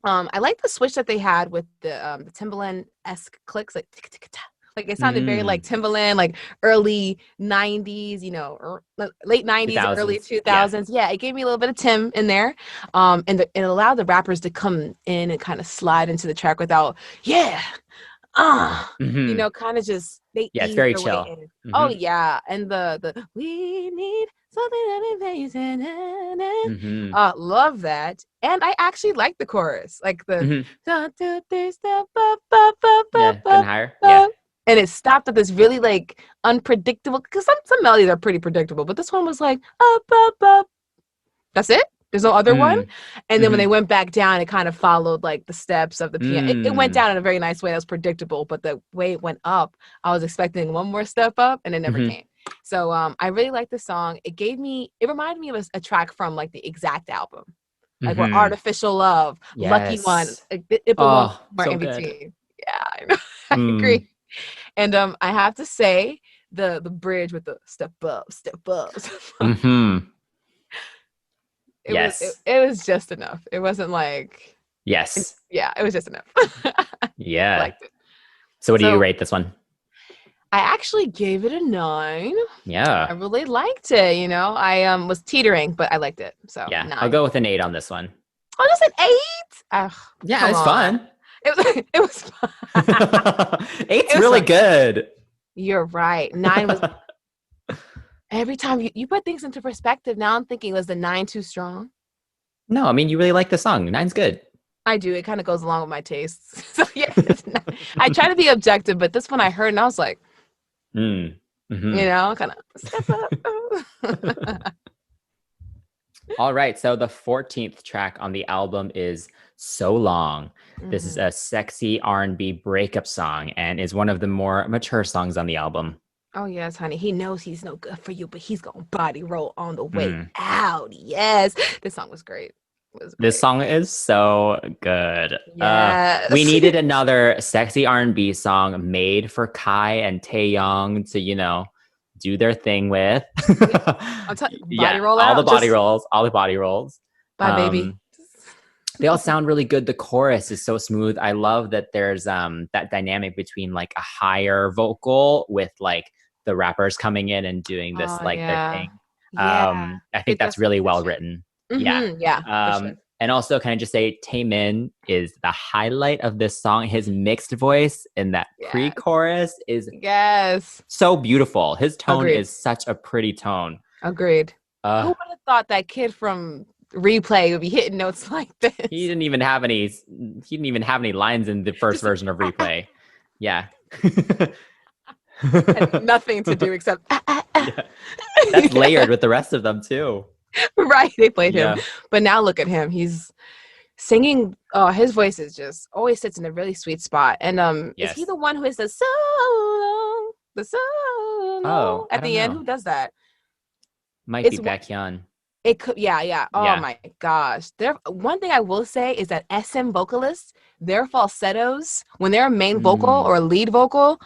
I like the switch that they had with the Timbaland-esque clicks, like like it sounded very like Timbaland, like early 90s, or late 90s, 2000s. Early 2000s. Yeah, it gave me a little bit of Tim in there. And it allowed the rappers to come in and kind of slide into the track without, kind of just, it's very chill. Oh yeah, and the we need something that amazing. Love that, and I actually like the chorus, like the 1, 2, 3, step up, up, up, up, up, higher. Yeah. And it stopped at this really like unpredictable, because some melodies are pretty predictable, but this one was like up, up, up. That's it. There's no other one. And then when they went back down, it kind of followed like the steps of the piano. It went down in a very nice way that was predictable, but the way it went up, I was expecting one more step up, and it never came. So I really like the song. It reminded me of a track from like the Exact album, like where Artificial Love, Lucky One, it belongs somewhere in between. Yeah, I know. I agree. And I have to say the bridge with the step up, step up. Step up. It was just enough. It wasn't like it was just enough. Yeah. Liked it. So what do you rate this one? I actually gave it a 9. Yeah. I really liked it, I was teetering, but I liked it. So 9. I'll go with an 8 on this one. Oh, just an 8? Yeah, it's fun. It was fun. 8's really good. You're right. 9 was Every time you put things into perspective, now I'm thinking, was the 9 too strong? No, I mean, you really like the song. 9's good. I do. It kind of goes along with my tastes. So yeah, I try to be objective, but this one I heard and I was like, Mm. Mm-hmm. you know, kind of step up. All right. So the 14th track on the album is So Long. This is a sexy R&B breakup song and is one of the more mature songs on the album. Oh, yes, honey. He knows he's no good for you, but he's going to body roll on the way out. Yes. This song was great. This song is so good. Yes. We needed another sexy R&B song made for Kai and Taeyong to, you know, do their thing with. Body roll all out. the body rolls, all the body rolls. Bye, baby. They all sound really good. The chorus is so smooth. I love that there's that dynamic between like a higher vocal with like the rappers coming in and doing this their thing. I think that's really well written. For sure. And also, can I just say, Taemin is the highlight of this song. His mixed voice in that pre-chorus is so beautiful. His tone is such a pretty tone. Agreed. Who would have thought that kid from Replay would be hitting notes like this? He didn't even have any. He didn't even have any lines in the first version of Replay. Yeah. Had nothing to do except. That's layered with the rest of them too. Right, they played him, but now look at him. He's singing. Oh, his voice is just always sits in a really sweet spot. And is he the one who is the solo, at the end? Who does that? Might be Baekhyun. It could, yeah. Oh my gosh. One thing I will say is that SM vocalists, their falsettos when they're a main vocal or lead vocal.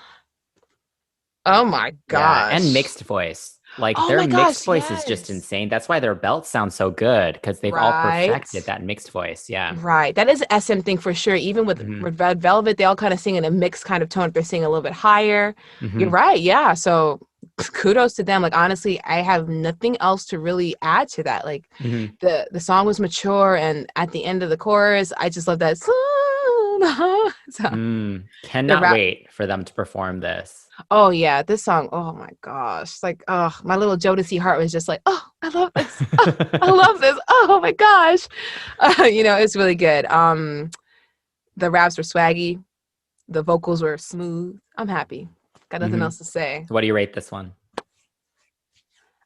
Oh my gosh. And mixed voice. Like their mixed voice is just insane. That's why their belts sound so good because they've all perfected that mixed voice. Yeah. Right. That is an SM thing for sure. Even with Red Velvet, they all kind of sing in a mixed kind of tone. They're singing a little bit higher. You're right. Yeah. So kudos to them. Like, honestly, I have nothing else to really add to that. Like the song was mature, and at the end of the chorus, I just love that. Cannot wait for them to perform this. Oh yeah, this song. Oh my gosh, like my little Jodeci heart was just like, oh, I love this. Oh, I love this. Oh my gosh, it's really good. The raps were swaggy, the vocals were smooth. I'm happy. Got nothing else to say. What do you rate this one?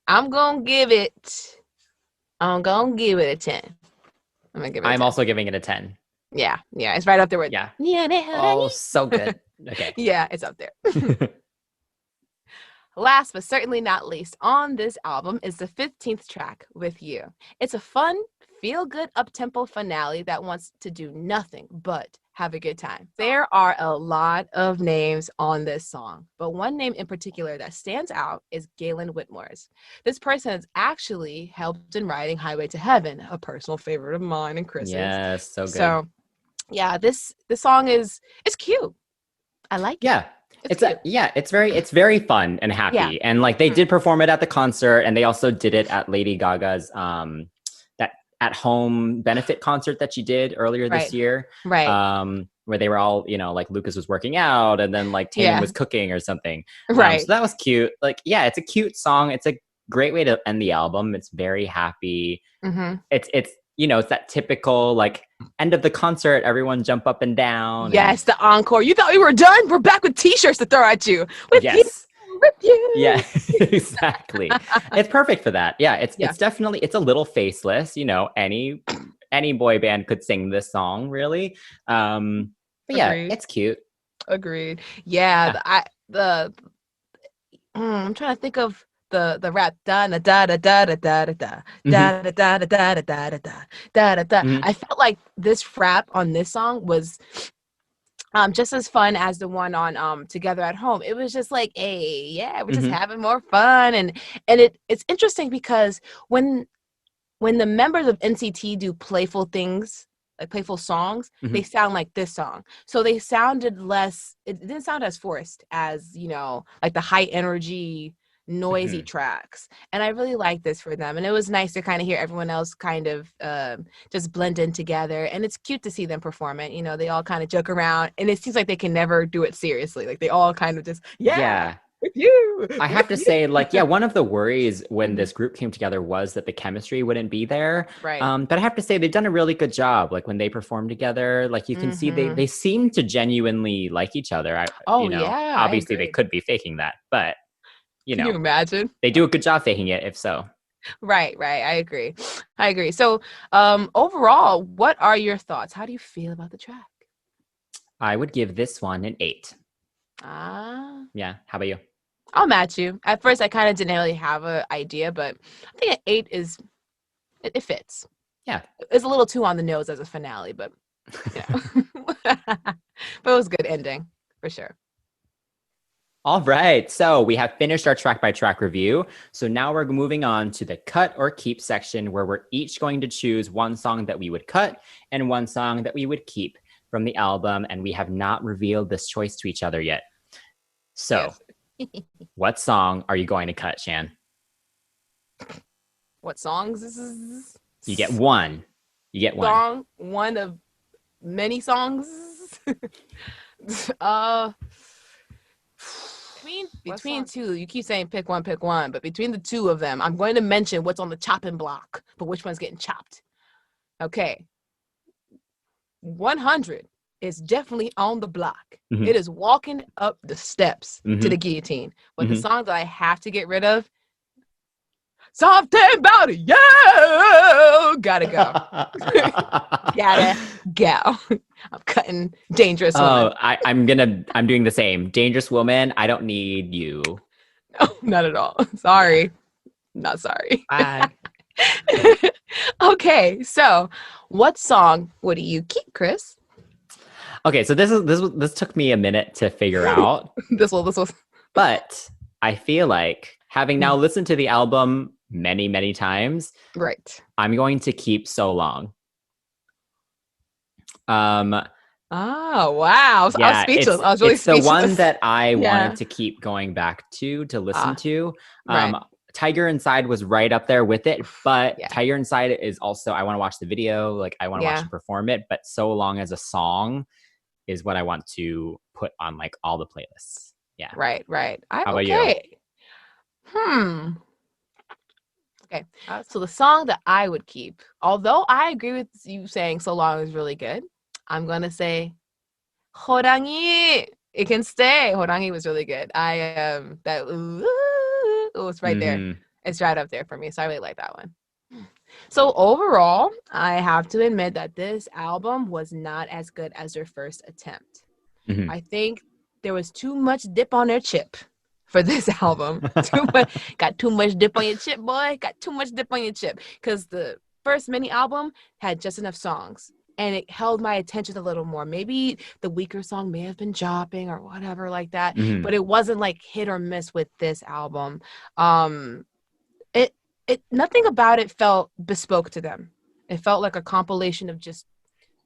I'm gonna give it a 10. I'm also giving it a 10. Yeah, it's right up there with Oh, so good. Okay. Yeah, it's up there. Last but certainly not least on this album is the 15th track, With You. It's a fun, feel-good up-tempo finale that wants to do nothing but have a good time. There are a lot of names on this song, but one name in particular that stands out is Galen Whitmore's. This person has actually helped in writing Highway to Heaven, a personal favorite of mine and Chris's. Yes, so good. So, yeah, this song it's cute. I like it. Yeah. It's very fun and happy. And like they did perform it at the concert, and they also did it at Lady Gaga's that at home benefit concert that she did earlier this year. Right. Where they were all, like Lucas was working out and then like Tatum was cooking or something. Right. So that was cute. Like, it's a cute song. It's a great way to end the album. It's very happy. It's it's that typical like end of the concert, everyone jump up and down. Yes, the encore. You thought we were done? We're back with t-shirts to throw at you. With you. Yeah, exactly. It's perfect for that. Yeah, it's definitely, it's a little faceless. Any boy band could sing this song, really. But it's cute. Agreed. Yeah, I'm trying to think of the rap da da da da da da da da da da da da da da da da da da. I felt like this rap on this song was just as fun as the one on Together at Home. It was just like, hey, we're just having more fun, and it's interesting because when the members of NCT do playful things, like playful songs, they sound like this song. So they sounded less. It didn't sound as forced as like the high energy, noisy tracks. And I really like this for them, and it was nice to kind of hear everyone else kind of just blend in together, and it's cute to see them perform it. They all kind of joke around, and it seems like they can never do it seriously. Like they all kind of just with you. I have to say, like, yeah, one of the worries when this group came together was that the chemistry wouldn't be there. Right. But I have to say they've done a really good job. Like when they perform together, like you can see they seem to genuinely like each other. Yeah, Obviously they could be faking that, but can you imagine? They do a good job faking it, if so. Right. I agree. So, overall, what are your thoughts? How do you feel about the track? I would give this one an 8. Yeah. How about you? I'll match you. At first, I kind of didn't really have an idea, but I think an 8 it fits. Yeah. It's a little too on the nose as a finale, but but it was a good ending for sure. All right. So we have finished our track by track review. So now we're moving on to the cut or keep section where we're each going to choose one song that we would cut and one song that we would keep from the album. And we have not revealed this choice to each other yet. So what song are you going to cut, Shan? What songs? This is You get one. Song, one of many songs. Between two, you keep saying pick one, but between the two of them, I'm going to mention what's on the chopping block, but which one's getting chopped. Okay. 100 is definitely on the block. Mm-hmm. It is walking up the steps to the guillotine. But the song that I have to get rid of, something about it, yeah, gotta go. Gotta go. I'm cutting Dangerous Woman. I'm doing the same. Dangerous Woman, I don't need you. No, not at all. Sorry. Not sorry. Bye. Okay, so what song would you keep, Chris? Okay, so this took me a minute to figure out. This was. But I feel like having now listened to the album many, many times, right, I'm going to keep So Long. Oh wow! Yeah, I was speechless. I was really speechless. The one that I wanted to keep going back to listen to. Right. Tiger Inside was right up there with it, but Tiger Inside is also, I want to watch the video, like I want to watch him perform it, but So Long as a song is what I want to put on like all the playlists. Yeah. Right. How about you? Okay. So the song that I would keep, although I agree with you saying So Long is really good, I'm going to say 호랑이. It can stay. 호랑이 was really good. It was right there. It's right up there for me. So I really like that one. So overall, I have to admit that this album was not as good as their first attempt. I think there was too much dip on their chip for this album. Got too much dip on your chip, boy. Got too much dip on your chip. Because the first mini album had just enough songs. And it held my attention a little more. Maybe the weaker song may have been dropping or whatever like that. But it wasn't like hit or miss with this album. Nothing about it felt bespoke to them. It felt like a compilation of just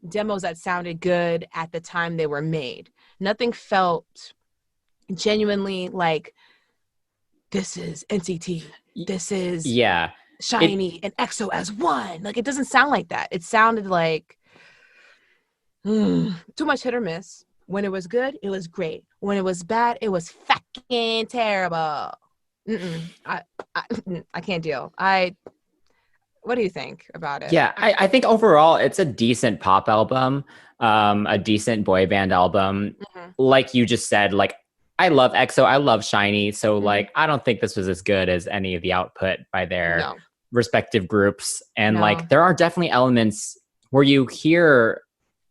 demos that sounded good at the time they were made. Nothing felt genuinely like, this is NCT. This is SHINee and EXO as one. Like, it doesn't sound like that. It sounded like too much hit or miss. When it was good, it was great. When it was bad, it was fucking terrible. I can't deal. What do you think about it? Yeah, I think overall it's a decent pop album, a decent boy band album. Like you just said, like I love EXO, I love SHINee, so like I don't think this was as good as any of the output by their respective groups. And like there are definitely elements where you hear,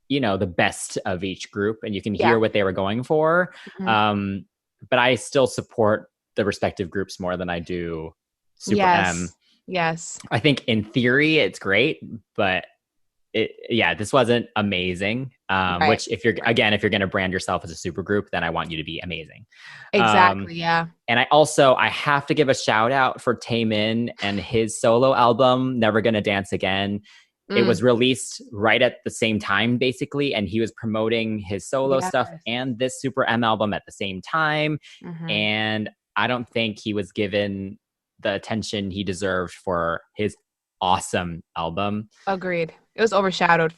you know, the best of each group and you can hear what they were going for. But I still support the respective groups more than I do SuperM. Yes. I think in theory it's great, but this wasn't amazing. Which if you're going to brand yourself as a super group, then I want you to be amazing. Exactly. And I have to give a shout out for Taemin and his solo album, Never Gonna Dance Again. It was released right at the same time, basically, and he was promoting his solo stuff and this SuperM album at the same time. And I don't think he was given the attention he deserved for his awesome album. Agreed. It was overshadowed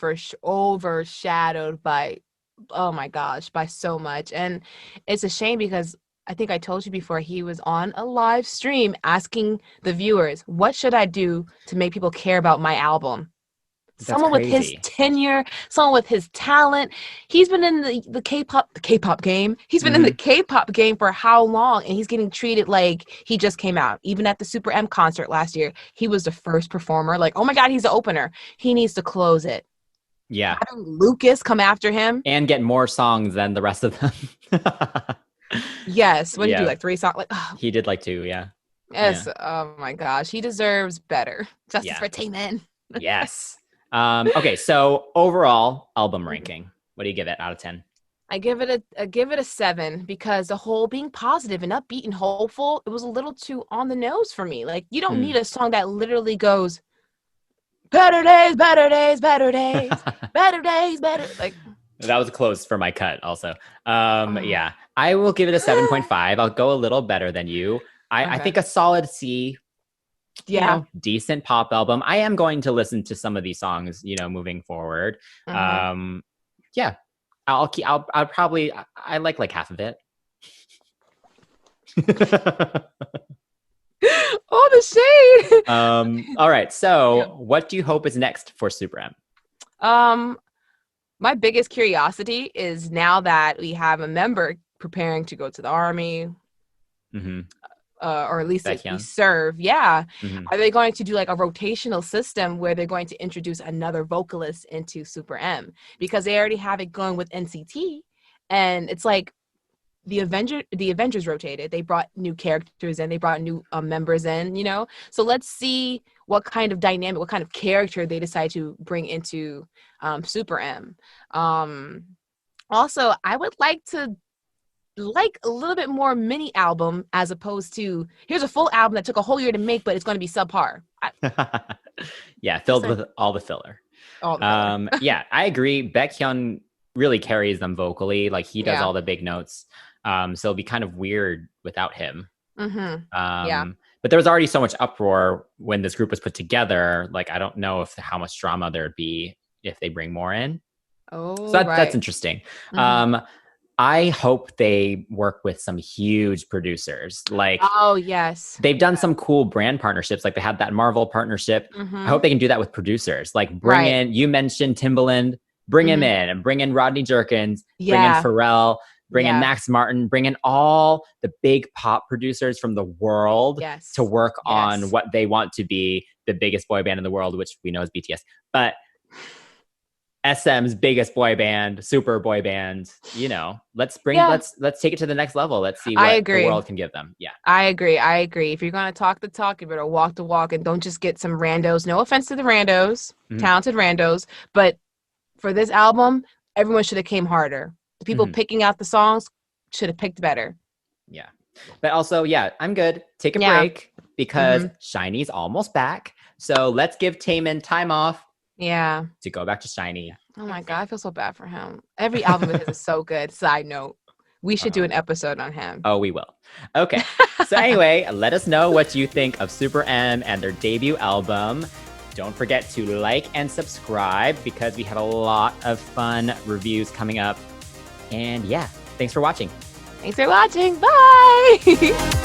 by, oh my gosh, by so much. And it's a shame because I think I told you before, he was on a live stream asking the viewers, what should I do to make people care about my album? That's Someone with his crazy. tenure, someone with his talent. He's been in the K-pop game. He's been in the K-pop game for how long? And he's getting treated like he just came out. Even at the SuperM concert last year, he was the first performer. Like, oh my God, he's the opener. He needs to close it. Yeah. Having Lucas come after him. And get more songs than the rest of them. Yes. What did you do? Yeah. Like 3 songs? Like, He did like 2, yeah. yes. Yeah. Oh my gosh. He deserves better. Justice Yeah. for Taemin. Yes. Okay, so overall album ranking. What do you give it out of 10? I give it a 7 because the whole being positive and upbeat and hopeful, it was a little too on the nose for me. Like, you don't need a song that literally goes better days, better days, better days, better days, better. Like, that was close for my cut also. Yeah, I will give it a 7.5. I'll go a little better than you. I think a solid C. Yeah. You know, decent pop album. I am going to listen to some of these songs, you know, moving forward. Yeah. I'll probably I like half of it. Oh, the shade. All right. So what do you hope is next for SuperM? My biggest curiosity is now that we have a member preparing to go to the army. Or at least if we serve. Yeah. Are they going to do like a rotational system where they're going to introduce another vocalist into SuperM? Because they already have it going with NCT. And it's like the Avengers rotated. They brought new characters in. They brought new members in, you know? So let's see what kind of dynamic, what kind of character they decide to bring into SuperM. Also, I would like a little bit more mini album as opposed to here's a full album that took a whole year to make, but it's going to be subpar. Yeah, filled with all the filler. Yeah, I agree. Baekhyun really carries them vocally. Like he does all the big notes. So it'll be kind of weird without him. But there was already so much uproar when this group was put together. Like I don't know how much drama there'd be if they bring more in. So that's interesting. I hope they work with some huge producers. Like, they've done some cool brand partnerships. Like they had that Marvel partnership. I hope they can do that with producers. Like bring in, you mentioned Timbaland, bring him in and bring in Rodney Jerkins, bring in Pharrell, bring in Max Martin, bring in all the big pop producers from the world to work on what they want to be the biggest boy band in the world, which we know is BTS. But SM's biggest boy band, super boy band, you know, let's take it to the next level. Let's see what the world can give them. Yeah. I agree. If you're going to talk the talk, you better walk the walk and don't just get some randos. No offense to the randos, talented randos, but for this album, everyone should have came harder. The people picking out the songs should have picked better. Yeah. But also, I'm good. Take a break because SHINee's almost back. So let's give Taemin time off. Yeah. To go back to SHINee. Oh my God, I feel so bad for him. Every album of his is so good. Side note, we should do an episode on him. Oh, we will. Okay. So anyway, let us know what you think of SuperM and their debut album. Don't forget to like and subscribe because we have a lot of fun reviews coming up. And thanks for watching. Thanks for watching. Bye.